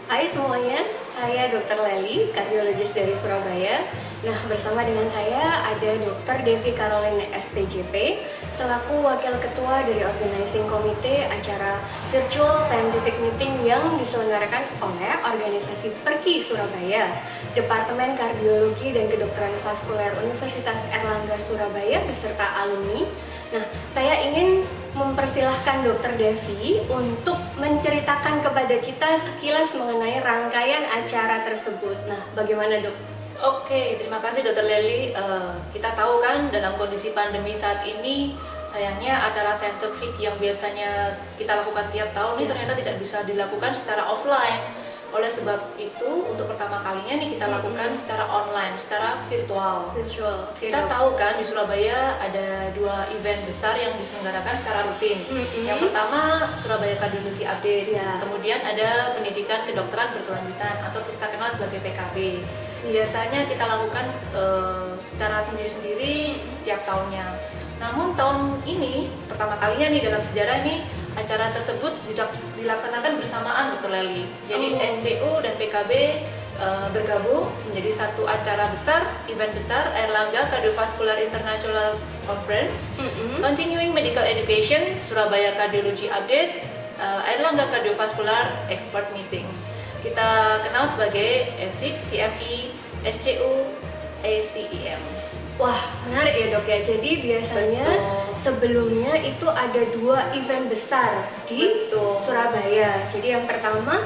Hai semuanya, saya Dr. Leli, kardiologis dari Surabaya. Nah, bersama dengan saya ada Dr. Devi Caroline SPJP, selaku Wakil Ketua dari Organizing Komite acara Virtual Scientific Meeting yang diselenggarakan oleh Organisasi Perki Surabaya, Departemen Kardiologi dan Kedokteran Vaskuler Universitas Airlangga Surabaya beserta alumni. Nah, saya ingin mempersilahkan Dr. Devi untuk menceritakan kepada kita sekilas mengenai rangkaian acara tersebut. Nah, bagaimana dok? Oke, terima kasih Dr. Leli. Kita tahu kan dalam kondisi pandemi saat ini, sayangnya acara saintifik yang biasanya kita lakukan tiap tahun ini ternyata tidak bisa dilakukan secara offline. Oleh sebab itu, untuk pertama kalinya nih kita lakukan secara online, secara virtual. Kita tahu kan di Surabaya ada 2 event besar yang diselenggarakan secara rutin. Yang pertama Surabaya Cardiology Update, kemudian ada pendidikan kedokteran berkelanjutan atau kita kenal sebagai PKB. Biasanya kita lakukan secara sendiri-sendiri setiap tahunnya. Namun tahun ini pertama kalinya nih dalam sejarah nih acara tersebut dilaksanakan bersamaan Dr. Leli. Jadi SCU dan PKB bergabung menjadi satu acara besar, event besar Airlangga Cardiovascular International Conference, Continuing Medical Education, Surabaya Cardiology Update, Airlangga Cardiovascular Expert Meeting. Kita kenal sebagai ESIC, CME, SCU, ACEM. Wah, menarik ya dok ya. Jadi biasanya sebelumnya itu ada 2 event besar di Surabaya. Jadi yang pertama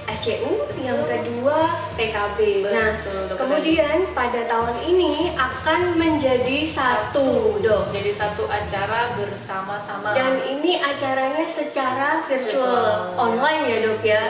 SCU, yang kedua PKB. Nah, kemudian pada tahun ini akan menjadi satu dok. Jadi satu acara bersama-sama. Dan ini acaranya secara virtual, online ya dok ya.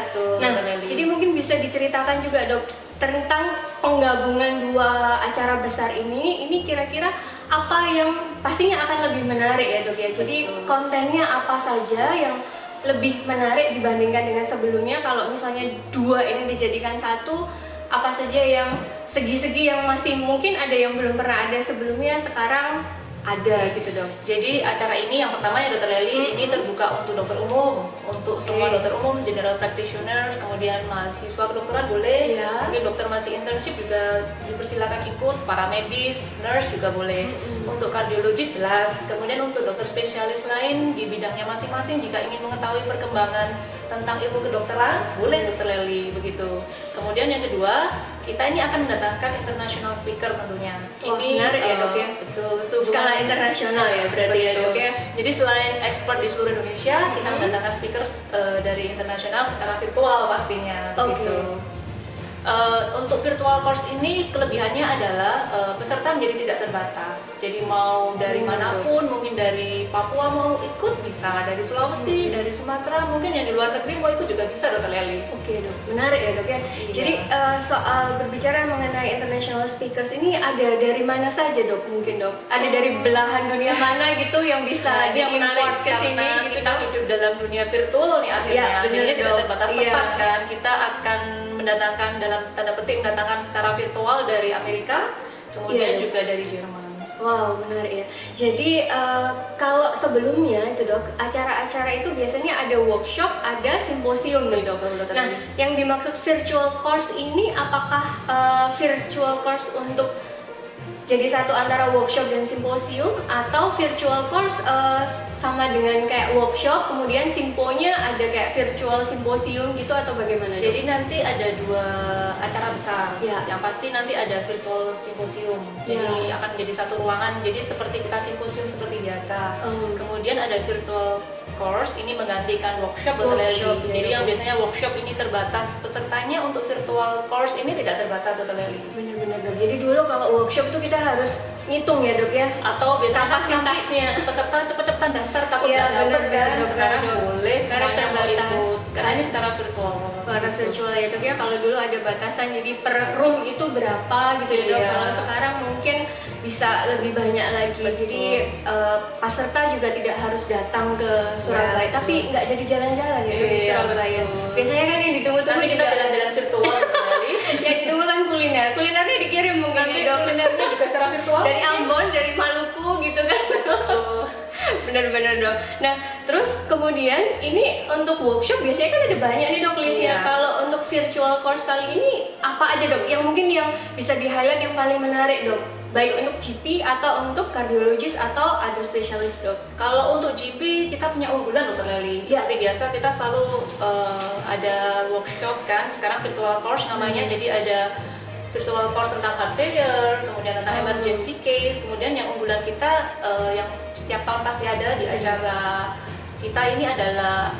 Nah, jadi mungkin bisa diceritakan juga dok tentang penggabungan 2 acara besar ini kira-kira apa yang pastinya akan lebih menarik ya dok ya. Jadi kontennya apa saja yang lebih menarik dibandingkan dengan sebelumnya? Kalau misalnya 2 ini dijadikan satu, apa saja yang segi-segi yang masih mungkin ada yang belum pernah ada sebelumnya sekarang ada gitu dong. Jadi acara ini yang pertama ya Dr. Leli, ini terbuka untuk dokter umum, untuk semua dokter umum, general practitioner, kemudian mahasiswa kedokteran boleh, mungkin dokter masih internship juga dipersilakan ikut, para medis, nurse juga boleh. Untuk kardiologis jelas, kemudian untuk dokter spesialis lain di bidangnya masing-masing jika ingin mengetahui perkembangan tentang ilmu kedokteran, boleh Dr. Leli begitu. Kemudian yang kedua, kita ini akan mendatangkan international speaker tentunya. Ini menarik ya dok ya. Betul. Skala internasional ya berarti ya dok ya. Jadi selain ekspor di seluruh Indonesia, kita mendatangkan speaker dari internasional secara virtual pastinya. Gitu. Untuk virtual course ini kelebihannya adalah peserta menjadi tidak terbatas. Jadi mau dari manapun, mungkin dari Papua mau ikut bisa, dari Sulawesi, dari Sumatera, mungkin yang di luar negeri mau ikut juga bisa Dr. Leli. Oke dok, menarik ya dok ya. Jadi soal berbicara mengenai international speakers ini ada dari mana saja dok mungkin dok? Ada dari belahan dunia mana gitu yang bisa diimport ke sini? Karena gitu, kita hidup dalam dunia virtual nih akhirnya. Akhirnya tidak terbatas tempat kan. Kita akan mendatangkan dalam tanda petik mendatangkan secara virtual dari Amerika, kemudian juga dari Jerman. Wow, menarik ya. Jadi kalau sebelumnya itu dok, acara-acara itu biasanya ada workshop, ada simposium nih dok. Nah, yang dimaksud virtual course ini apakah virtual course untuk jadi satu antara workshop dan simposium, atau virtual course sama dengan kayak workshop, kemudian simponya ada kayak virtual simposium gitu, atau bagaimana? Jadi nanti ada 2 acara besar. Yang pasti nanti ada virtual simposium. Jadi akan menjadi satu ruangan. Jadi seperti kita simposium seperti biasa. Kemudian ada virtual course, ini menggantikan workshop. Jadi yang biasanya workshop ini terbatas pesertanya, untuk virtual course ini tidak terbatas Dr. Leli. Benar-benar dok. Jadi dulu kalau workshop tuh kita harus ngitung ya dok ya, atau biasanya nanti peserta cepet-cepetan daftar takut nggak dapet kan. Sekarang boleh semuanya mau ikut karena ini secara virtual. Karena virtual ya dok ya. Kalau dulu ada batasan, jadi per room itu berapa gitu ya dok. Kalau sekarang mungkin bisa lebih banyak lagi. Jadi peserta juga tidak harus datang ke Surabaya, tapi nggak jadi jalan-jalan ya dok di Surabaya. Biasanya kan yang ditunggu-tunggu kita jalan-jalan virtual. Yang ditunggu kan kulinernya dikirim mungkin ya dok. Kulinernya juga secara virtual dari Ambon, dari Maluku gitu kan. Benar-benar dok. Nah terus kemudian ini untuk workshop biasanya kan ada banyak nih dok listnya. Kalau untuk virtual course kali ini apa aja dok? Yang mungkin yang bisa di-highlight yang paling menarik dok? Baik untuk GP atau untuk kardiologis atau other specialist dok? Kalau untuk GP kita punya unggulan Dokter Leli. Seperti biasa kita selalu ada workshop kan. Sekarang virtual course namanya. Jadi ada virtual course tentang heart failure, kemudian tentang emergency case. Kemudian yang unggulan kita yang setiap tahun pasti ada di acara kita ini adalah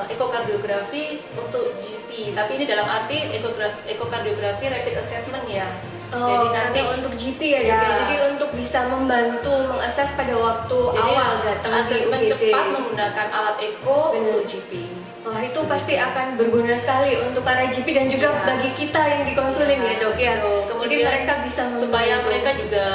ekokardiografi untuk GP. Tapi ini dalam arti ekokardiografi rapid assessment ya. Jadi nanti untuk GP ya, dok ya. Jadi untuk bisa membantu mengakses pada waktu awal datang di asesmen UGD. cepat menggunakan alat eko untuk GP. Wah itu pasti akan berguna sekali untuk para GP dan juga bagi kita yang dikonsulin ya dok ya. Jadi mereka bisa supaya mereka juga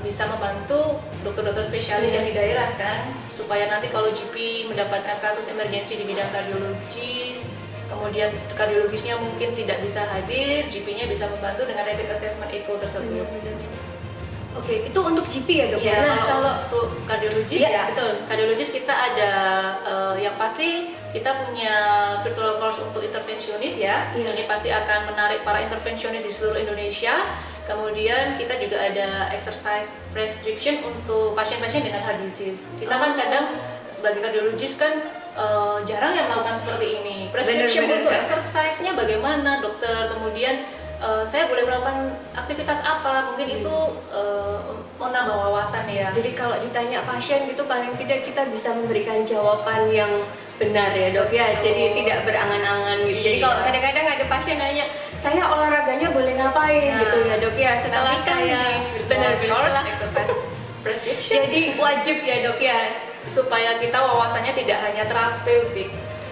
bisa membantu dokter-dokter spesialis yang di daerah kan, supaya nanti kalau GP mendapatkan kasus emergensi di bidang kardiologis, kemudian kardiologisnya mungkin tidak bisa hadir, GP-nya bisa membantu dengan rapid assessment echo tersebut. Oke, itu untuk GP ya dok? Ya, nah kalau untuk kardiologis ya, betul. Kardiologis kita ada yang pasti kita punya virtual course untuk intervensionis ya. Ini pasti akan menarik para intervensionis di seluruh Indonesia. Kemudian kita juga ada exercise prescription untuk pasien-pasien dengan heart disease. Kita kan kadang sebagai kardiologis kan jarang yang melakukan seperti ini. Prescription untuk exercise-nya bagaimana dokter? Kemudian saya boleh melakukan aktivitas apa? Mungkin itu menambah wawasan ya. Jadi kalau ditanya pasien gitu paling tidak kita bisa memberikan jawaban yang benar ya dok ya. Jadi tidak berangan-angan gitu. Jadi kalau kadang-kadang ada pasien nanya, saya olahraganya boleh ngapain gitu ya dok ya. Setelah saya benar-benar exercise prescription. Jadi wajib ya dok ya, supaya kita wawasannya tidak hanya terapeutik.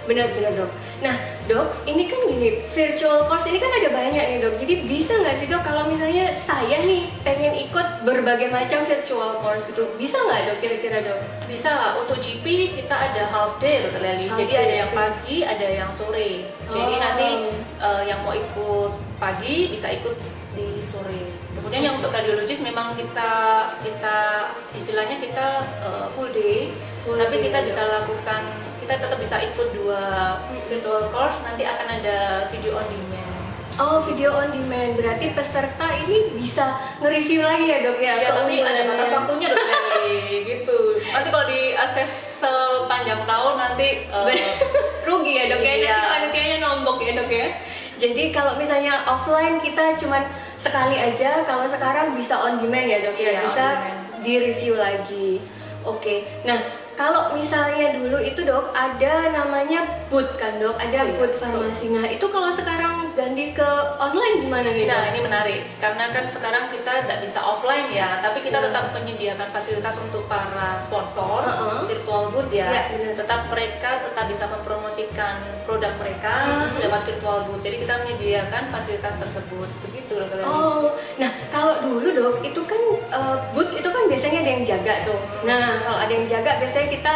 Benar-benar dok. Nah dok, ini kan gini, virtual course ini kan ada banyak nih dok. Jadi bisa nggak sih dok kalau misalnya saya nih pengen ikut berbagai macam virtual course gitu, bisa nggak dok kira-kira dok? Bisa lah. Untuk GP kita ada half day Dokter Leli. Jadi ada yang pagi, ada yang sore. Jadi nanti yang mau ikut pagi bisa ikut di sore. Kemudian yang untuk kardiologis memang kita istilahnya kita full day, tapi kita bisa lakukan, kita tetap bisa ikut 2 virtual course, nanti akan ada video on demand. Oh, video on demand, berarti peserta ini bisa nge-review lagi ya dok ya? Ya, tapi ada batas waktunya Dokter gitu. Nanti kalau di akses sepanjang tahun nanti rugi ya dok ya, nanti panitianya nombok ya dok ya. Jadi kalau misalnya offline kita cuman sekali aja, kalau sekarang bisa on demand ya dok ya, bisa di-review lagi. Oke, nah kalau misalnya dulu itu dok ada namanya booth kan dok, ada booth farmasi. Nah itu kalau sekarang ganti ke online gimana nih? Nah ini menarik, karena kan sekarang kita tidak bisa offline ya, tapi kita tetap menyediakan fasilitas untuk para sponsor virtual booth ya. Tetap mereka tetap bisa mempromosikan produk mereka lewat virtual booth. Jadi kita menyediakan fasilitas tersebut, begitu dokter. Oh, nah kalau dulu dok itu kan booth itu kan biasanya ada yang jaga tuh. Nah kalau ada yang jaga biasanya kita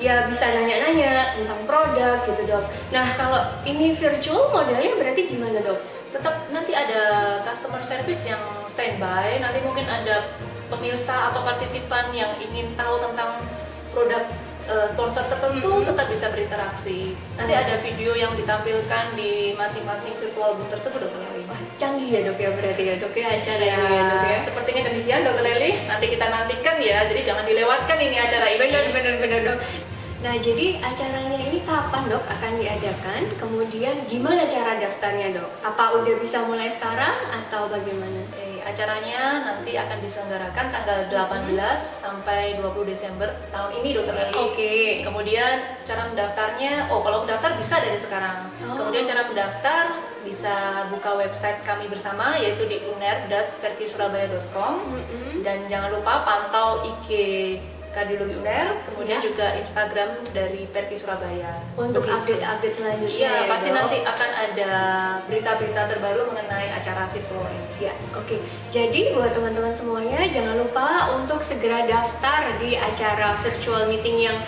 ya bisa nanya-nanya tentang produk gitu dok. Nah kalau ini virtual modelnya berarti gimana dok? Tetap nanti ada customer service yang standby, nanti mungkin ada pemirsa atau partisipan yang ingin tahu tentang produk sponsor tertentu tetap bisa berinteraksi. Nanti ada video yang ditampilkan di masing-masing virtual booth tersebut dokter Leli. Wah canggih ya dok ya berarti ya dok ya acaranya ya dok ya. Sepertinya demikian dokter Leli. Nanti kita nantikan ya, jadi jangan dilewatkan ini acara ini. Benar dok. Nah jadi acaranya ini kapan dok akan diadakan? Kemudian gimana cara daftarnya dok? Apa udah bisa mulai sekarang atau bagaimana? Acaranya nanti akan diselenggarakan tanggal 18 sampai 20 Desember tahun ini dokter Leli. Oke. Kemudian cara mendaftarnya, kalau mendaftar bisa dari sekarang. Kemudian cara mendaftar bisa buka website kami bersama yaitu di uner.perkisurabaya.com dan jangan lupa pantau IG Kardiologi UNER, kemudian juga Instagram dari Perki Surabaya. Untuk update-update selanjutnya. Iya, pasti nanti akan ada berita-berita terbaru mengenai acara virtual ini. Ya, oke. Jadi buat teman-teman semuanya jangan lupa untuk segera daftar di acara virtual meeting yang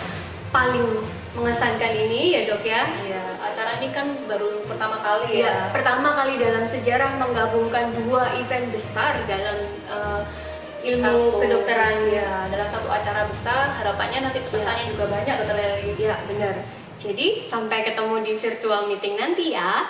paling mengesankan ini ya dok ya. Iya, acara ini kan baru pertama kali ya. Pertama kali dalam sejarah menggabungkan 2 event besar dalam ilmu kedokteran ya, dalam satu acara besar. Harapannya nanti pesertanya juga banyak dokter Leli. Ya benar. Jadi sampai ketemu di virtual meeting nanti ya.